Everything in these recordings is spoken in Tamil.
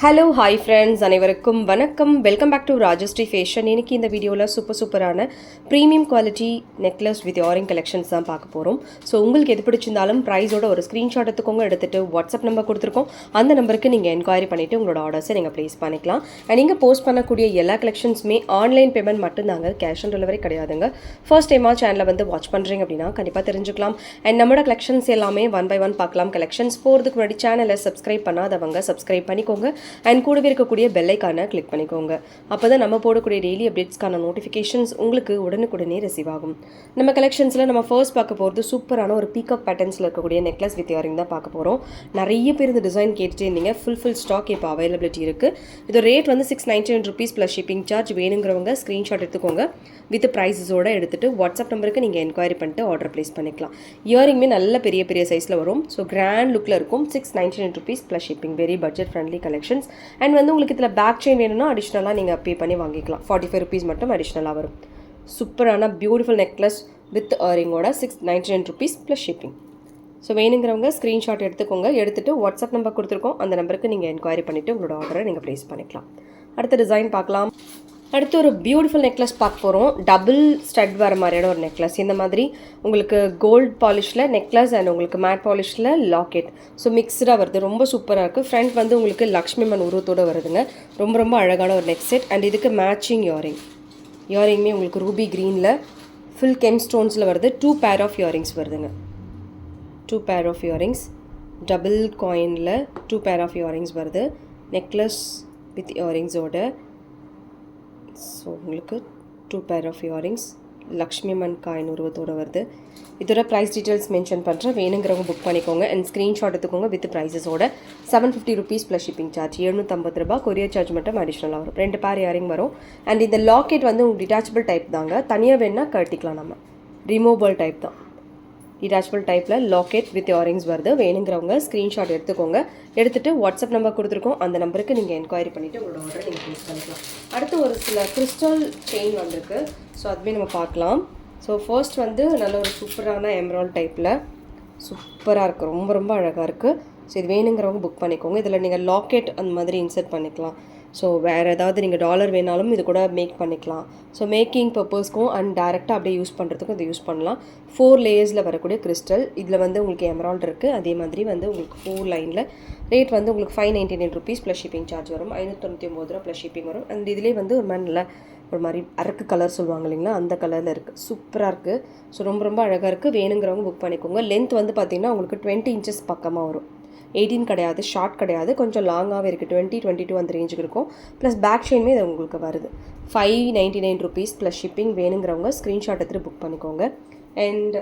ஹலோ ஹாய் ஃப்ரெண்ட்ஸ் அனைவருக்கும் வணக்கம். Welcome back to Rajshree fashion. இன்றைக்கி இந்த வீடியோவில் சூப்பரான premium quality necklace with earring collections தான் பார்க்க போகிறோம். ஸோ உங்களுக்கு எது பிடிச்சிருந்தாலும் ப்ரைஸோட ஒரு ஸ்க்ரீன்ஷாட் எடுத்துக்கோங்க. எடுத்துகிட்டு வாட்ஸ்அப் நம்பர் கொடுத்துருக்கோம். அந்த நம்பருக்கு நீங்கள் என்கொயரி பண்ணிவிட்டு உங்களோட ஆர்டர்ஸை நீங்கள் ப்ளேஸ் பண்ணிக்கலாம். அண்ட் நீங்கள் போஸ்ட் பண்ணக்கூடிய எல்லா கலெக்ஷன்ஸுமே ஆன்லைன் பேமெண்ட் மட்டும்தாங்க, கேஷ் ஆன் டெலிவரி கிடையாதுங்க. ஃபர்ஸ்ட் டைமாக சேனலை வந்து வாட்ச் பண்ணுறீங்க அப்படின்னா கண்டிப்பாக தெரிஞ்சுக்கலாம். அண்ட் நம்மளோட கலெக்ஷன்ஸ் எல்லாமே ஒன் பை ஒன் பார்க்கலாம். கலெக்ஷன்ஸ் போகிறதுக்கு முன்னாடி சேனலை சப்ஸ்கிரைப் பண்ணாதவங்க சப்ஸ்கிரைப் பண்ணிக்கோங்க. அண்ட் கூடவே இருக்கக்கூடிய பெல் ஐக்கானை கிளிக் பண்ணிக்கோங்க. அப்போ தான் நம்ம போடக்கூடிய டெய்லி அப்டேட்ஸ்க்கான நோட்டிஃபிகேஷன்ஸ் உங்களுக்கு உடனுக்குடனே ரிசீவ் ஆகும். நம்ம கலெக்ஷன்ஸில் நம்ம ஃபர்ஸ்ட் பார்க்க போகிறது சூப்பரான ஒரு பீகாக் பேட்டர்ன்ஸில் இருக்கக்கூடிய நெக்லஸ் வித் இயரிங் தான் பார்க்க போகிறோம். நிறைய பேர் இந்த டிசைன் கேட்டுட்டே இருந்தீங்க. ஃபுல் ஸ்டாக் இப்போ அவைலபிலிட்டி இருக்குது. இது ரேட் வந்து ₹699 ப்ளஸ் ஷிப்பிங் சார்ஜ். வேணுங்கிறவங்க ஸ்க்ரீன்ஷாட் எடுத்துக்கோங்க. வித் ப்ரைஸஸோடு எடுத்துகிட்டு வாட்ஸ்அப் நம்பருக்கு நீங்கள் என்கொயரி பண்ணிட்டு ஆர்டர் ப்ளேஸ் பண்ணிக்கலாம். இயரிங்குமே நல்ல பெரிய சைஸில் வரும். ஸோ கிராண்ட் லுக்கில் இருக்கும். ₹699 plus shipping. Very budget friendly collections. And வந்து உங்களுக்கு இதில் பேக் செயின் வேணும்னா அடிஷ்னலாக நீங்கள் பே பண்ணி வாங்கிக்கலாம். ₹45 மட்டும் அடிஷ்னலாக வரும். சூப்பரான பியூட்டிஃபுல் நெக்லஸ் வித் இயரிங்கோட ₹699 ப்ளஸ் ஷிப்பிங். ஸோ வேணுங்கிறவங்க ஸ்க்ரீன்ஷாட் எடுத்துக்கோங்க. எடுத்துகிட்டு வாட்ஸ்அப் நம்பர் கொடுத்துருக்கோம். அந்த நம்பருக்கு நீங்கள் என்கொயரி பண்ணிவிட்டு உங்களோட ஆர்டரை நீங்கள் ப்ளேஸ் பண்ணிக்கலாம். அடுத்த டிசைன் பார்க்கலாம். அடுத்து ஒரு பியூட்டிஃபுல் நெக்லஸ் பார்க்க போகிறோம். டபுள் ஸ்டட் வர மாதிரியான ஒரு நெக்லஸ். இந்த மாதிரி உங்களுக்கு கோல்டு பாலிஷில் நெக்லஸ் அண்ட் உங்களுக்கு மேட் பாலிஷில் லாக்கெட். ஸோ மிக்ஸ்டாக வருது. ரொம்ப சூப்பராக இருக்குது. ஃப்ரண்ட் வந்து உங்களுக்கு லக்ஷ்மி அம்மன் உருவத்தோடு வருதுங்க. ரொம்ப அழகான ஒரு நெக் செட். அண்ட் இதுக்கு மேட்சிங் இயரிங்குமே உங்களுக்கு ரூபி க்ரீனில் ஃபுல் கெம் ஸ்டோன்ஸில் வருது. 2 பேர் ஆஃப் இயரிங்ஸ் வருதுங்க. 2 பேர் ஆஃப் இயரிங்ஸ். டபுள் காயினில் 2 பேர் ஆஃப் இயரிங்ஸ் வருது. நெக்லஸ் வித் இயரிங்ஸோட. ஸோ உங்களுக்கு 2 pair of earrings Lakshmi Amman coin உருவத்தோடு வருது. இதோட ப்ரைஸ் டீட்டெயில்ஸ் மென்ஷன் பண்ணுறேன். வேணுங்கிறவங்க புக் பண்ணிக்கோங்க. அண்ட் ஸ்க்ரீன்ஷாட் எடுத்துக்கோங்க. வித் ப்ரைஸஸோட ₹750 plus shipping charge. ₹750 courier charge மட்டும் அடிஷ்னலாக வரும். 2 பேர் இயரிங் வரும். அண்ட் இந்த லாக்கெட் வந்து உங்களுக்கு டிட்டாச்சபிள் டைப் தாங்க. தனியாக வேணால் கட்டிக்கலாம். நம்ம ரிமூவபிள் டைப் தான். டிட்டாச்சபிள் டைப்பில் லாக்கெட் வித் இயரிங்ஸ் வருது. வேணுங்கிறவங்க ஸ்க்ரீன்ஷாட் எடுத்துக்கோங்க. எடுத்துகிட்டு வாட்ஸ்அப் நம்பர் கொடுத்துருக்கோம். அந்த நம்பருக்கு நீங்கள் என்கொயரி பண்ணிவிட்டு உங்களோட ஆர்டரை நீங்கள் ப்ளேஸ் பண்ணிக்கலாம். அடுத்து ஒரு சில கிறிஸ்டல் செயின் வந்திருக்கு. ஸோ அதுவே நம்ம பார்க்கலாம். ஸோ ஃபர்ஸ்ட் வந்து நல்ல ஒரு சூப்பரான எம்ராய்ட் டைப்பில் சூப்பராக இருக்குது. ரொம்ப அழகாக இருக்குது. ஸோ இது வேணுங்கிறவங்க புக் பண்ணிக்கோங்க. இதில் நீங்கள் லாக்கெட் அந்த மாதிரி இன்சர்ட் பண்ணிக்கலாம். ஸோ வேறு ஏதாவது நீங்கள் டாலர் வேணாலும் இது கூட மேக் பண்ணிக்கலாம். ஸோ மேக்கிங் பர்பஸ்க்கும் அண்ட் டேரெக்டாக அப்படியே யூஸ் பண்ணுறதுக்கும் இதை யூஸ் பண்ணலாம். 4 லேயர்ஸில் வரக்கூடிய கிறிஸ்டல். இதில் வந்து உங்களுக்கு எமரால்டு இருக்குது. அதே மாதிரி வந்து உங்களுக்கு 4 லைனில். ரேட் வந்து உங்களுக்கு ₹599 ப்ளஸ் ஷிப்பிங் சார்ஜ் வரும். ₹599 ப்ளஸ் ஷிப்பிங் வரும். அண்ட் இதிலே வந்து ஒரு மாதிரி நல்ல ஒரு மாதிரி அரக்கு கலர் சொல்லுவாங்க இல்லைங்களா, அந்த கலரில் இருக்குது. சூப்பராக இருக்குது. ஸோ ரொம்ப அழகாக இருக்குது. வேணுங்கிறவங்க புக் பண்ணிக்கோங்க. லென்த் வந்து பார்த்திங்கன்னா உங்களுக்கு 20 இன்ச்சஸ் பக்கமாக வரும். 18 கிடையாது, ஷார்ட் கிடையாது, கொஞ்சம் லாங்காகவே இருக்குது. 22 அந்த ரேஞ்சுக்கு இருக்கும். ப்ளஸ் பேக் செயினுமே இது உங்களுக்கு வருது. ₹599 ப்ளஸ் ஷிப்பிங். வேணுங்கிறவங்க ஸ்க்ரீன்ஷாட் எடுத்துகிட்டு புக் பண்ணிக்கோங்க. அண்ட்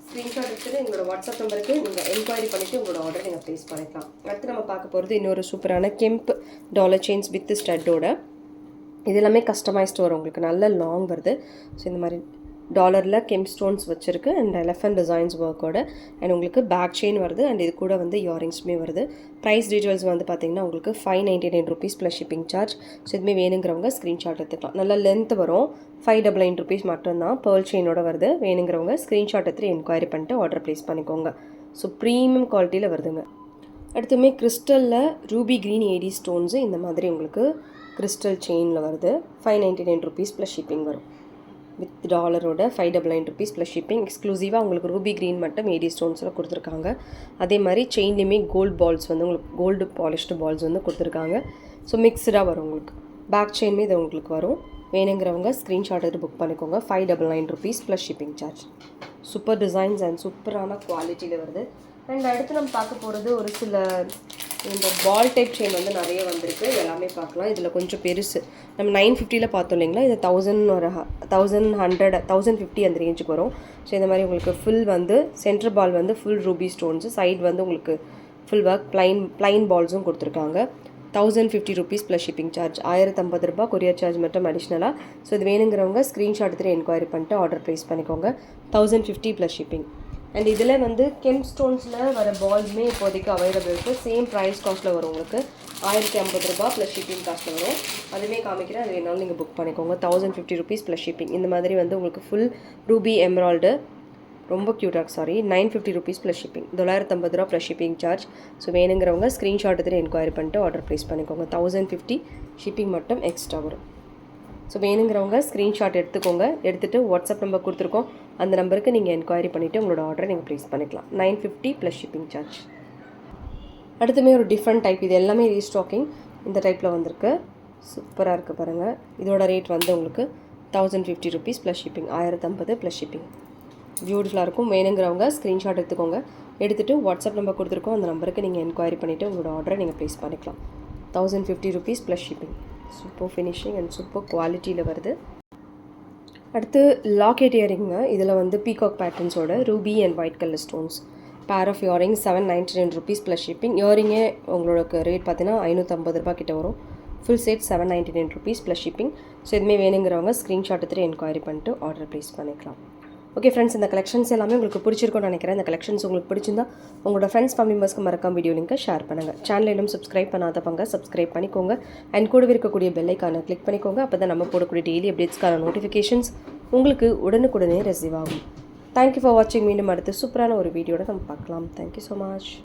ஸ்க்ரீன்ஷாட் எடுத்துகிட்டு எங்களோட வாட்ஸ்அப் நம்பருக்கு நீங்கள் என்கொயரி பண்ணிவிட்டு உங்களோட ஆர்டர் நீங்கள் ப்ளேஸ் பண்ணிக்கலாம். அடுத்து நம்ம பார்க்க போகிறது இன்னொரு சூப்பரான கெம்ப் டாலர் செயின்ஸ் வித் ஸ்டட்டோட. இது எல்லாமே கஸ்டமைஸ்டு வரும். உங்களுக்கு நல்ல லாங் வருது. ஸோ இந்த மாதிரி டாலரில் கெம் ஸ்டோன்ஸ் வச்சுருக்கு. அண்ட் எலஃபண்ட் டிசைன்ஸ் ஒர்க்கோட. அண்ட் உங்களுக்கு பேக் செயின் வருது. அண்ட் இது கூட வந்து இயரிங்ஸுமே வருது. ப்ரைஸ் டீட்டெயில்ஸ் வந்து பார்த்திங்கன்னா உங்களுக்கு ₹599 ப்ளஸ் ஷிப்பிங் சார்ஜ். ஸோ இதுவுமே வேணுங்கிறவங்க ஸ்க்ரீன்ஷாட் எடுத்துக்கலாம். நல்ல லென்த் வரும். ₹599 மட்டும்தான். பேர்ல் செயினோட வருது. வேணுங்கிறவங்க ஸ்க்ரீன்ஷாட் எடுத்துகிட்டு என்கொயரி பண்ணிட்டு ஆர்டர் ப்ளேஸ் பண்ணிக்கோங்க. ஸோ ப்ரீமியம் குவாலிட்டியில் வருதுங்க. அடுத்துமே கிறிஸ்டலில் ரூபி க்ரீன் ஏடி ஸ்டோன்ஸு இந்த மாதிரி உங்களுக்கு கிறிஸ்டல் செயினில் வருது. ₹599 ப்ளஸ் ஷிப்பிங் வரும். வித் டாலரோட ₹599 ப்ளஸ் ஷிப்பிங். எக்ஸ்க்ளூசிவாக உங்களுக்கு ரூபி க்ரீன் மட்டும் ஏடி ஸ்டோன்ஸில் கொடுத்துருக்காங்க. அதே மாதிரி செயின்லேயுமே கோல்டு பால்ஸ் வந்து உங்களுக்கு கோல்டு பாலிஷ்டு பால்ஸ் வந்து கொடுத்துருக்காங்க. ஸோ மிக்ஸ்டாக வரும் உங்களுக்கு. பேக் செயினுமே இது உங்களுக்கு வரும். வேணுங்கிறவங்க ஸ்க்ரீன்ஷாட் எடுத்து புக் பண்ணிக்கோங்க. ₹599 plus shipping charge. Super designs and சூப்பரான குவாலிட்டியில் வருது. அண்ட் அடுத்து நம்ம பார்க்க போகிறது ஒரு சில இந்த பால் டைப் செயின் வந்து நிறைய வந்திருக்கு. எல்லாமே பார்க்கலாம். இதில் கொஞ்சம் பெருசு. நம்ம 950 பார்த்தோம் இல்லைங்களா, இது 1000 ஒரு 1100 1050 அந்த ரேஞ்சுக்கு வரும். ஸோ இந்த மாதிரி உங்களுக்கு ஃபுல் வந்து சென்டர் பால் வந்து ஃபுல் ரூபி ஸ்டோன்ஸு, சைடு வந்து உங்களுக்கு ஃபுல் ஒர்க் ப்ளைன் பால்ஸும் கொடுத்துருக்காங்க. ₹1050 plus shipping charge. ₹1050 courier charge மட்டும் அடிஷ்னலாக. ஸோ இது வேணுங்கிறவங்க ஸ்க்ரீன்ஷாட் எடுத்துகிட்டு என்கொயரி பண்ணிட்டு ஆர்டர் ப்ளேஸ் பண்ணிக்கோங்க. $1050 ப்ளஸ் ஷிப்பிங். அண்ட் இதில் வந்து கெம் ஸ்டோன்ஸில் வர பால்ஸுமே இப்போதைக்கு அவைலபிள் இருக்குது. சேம் ப்ரைஸ் காஸ்ட்டில் வரும். உங்களுக்கு ₹1050 ப்ளஸ் ஷிப்பிங் காஸ்ட்டில் வரும். அதுவே காமிக்கிறேன். அது வேணாலும் நீங்கள் புக் பண்ணிக்கோங்க. ₹1050 ப்ளஸ் ஷிப்பிங். இந்த மாதிரி வந்து உங்களுக்கு ஃபுல் ரூபி எம்ராய்டு ரொம்ப க்யூட்டாக சாரி 950 ருபீஸ் ப்ளஸ் ஷிப்பிங் 950 ரூபா ப்ளஸ் ஷிப்பிங் சார்ஜ். ஸோ வேணுங்கிறவங்க ஸ்க்ரீன்ஷாட் எடுத்துகிட்டு என்கொயரி பண்ணிட்டு ஆர்டர் ப்ளேஸ் பண்ணிக்கோங்க. 1050 ஷிப்பிங் மட்டும் எக்ஸ்ட்ரா வரும். ஸோ வேணுங்கிறவங்க ஸ்க்ரீன்ஷாட் எடுத்துக்கோங்க. எடுத்துகிட்டு வாட்ஸ்அப் நம்பர் கொடுத்துருக்கோம், அந்த நம்பருக்கு நீங்கள் என்கொயரி பண்ணிவிட்டு உங்களோட ஆர்டரை நீங்கள் ப்ளேஸ் பண்ணிக்கலாம். 950 ப்ளஸ் ஷிப்பிங் சார்ஜ். அடுத்துமே ஒரு டிஃப்ரெண்ட் டைப், இது எல்லாமே ரீஸ்டாக்கிங் இந்த டைப்பில் வந்திருக்கு. சூப்பராக இருக்குது பாருங்கள். இதோட ரேட் வந்து உங்களுக்கு 1050 rupees plus shipping, 1050 plus shipping. பியூட்டிஃபுல்லாக இருக்கும். வேணுங்கிறவங்க ஸ்க்ரீன்ஷாட் எடுத்துக்கோங்க. எடுத்துகிட்டு வாட்ஸ்அப் நம்பர் கொடுத்துருக்கோம், அந்த நம்பருக்கு நீங்கள் என்கொயரி பண்ணிவிட்டு உங்களோட ஆர்டரை நீங்கள் ப்ளேஸ் பண்ணிக்கலாம். 1050 rupees plus shipping. Super finishing and super குவாலிட்டியில் வருது. அடுத்து லாக்கெட் இயரிங்க. இதில் வந்து பீகாக் பேட்டர்ன்ஸோட ruby and white colour stones. Pair of earring 799 rupees plus shipping. இயரிங்கே உங்களுக்கு ரேட் பார்த்தீங்கன்னா 550 ரூபா கிட்ட வரும். Full set 799 rupees plus shipping. So இதுவுமே வேணுங்கிறவங்க ஸ்க்ரீன்ஷாட் எடுத்துகிட்டு என்கொயரி பண்ணிட்டு ஆர்டர் ப்ளேஸ் பண்ணிக்கலாம். ஓகே ஃப்ரெண்ட்ஸ், இந்த கலெக்ஷன்ஸ் எல்லாமே உங்களுக்கு பிடிச்சிருக்கும்னு நினைக்கிறேன். இந்த கலெக்ஷன்ஸ் உங்களுக்கு பிடிச்சிருந்தா உங்களோட ஃப்ரெண்ட்ஸ் ஃபேமிலி மெம்பர்ஸ்க்கு மறக்காம வீடியோ லிங்கை ஷேர் பண்ணுங்கள். சேனல் இன்னும் சப்ஸ்கிரைப் பண்ணாதவங்க சப்ஸ்கிரைப் பண்ணிக்கோங்க. அண்ட் கூடவே இருக்கக்கூடிய பெல் ஐக்கானை கிளிக் பண்ணிக்கோங்க. அப்போ தான் நம்ம போடக்கூடிய டெய்லி அப்டேட்ஸ்க்கான நோட்டிஃபிகேஷன்ஸ் உங்களுக்கு உடனுக்குடனே ரிசீவ் ஆகும். தேங்க்யூ ஃபார் வாட்சிங். மீண்டும் அடுத்து சூப்பரான ஒரு வீடியோட நம்ம பார்க்கலாம். Thank you so much.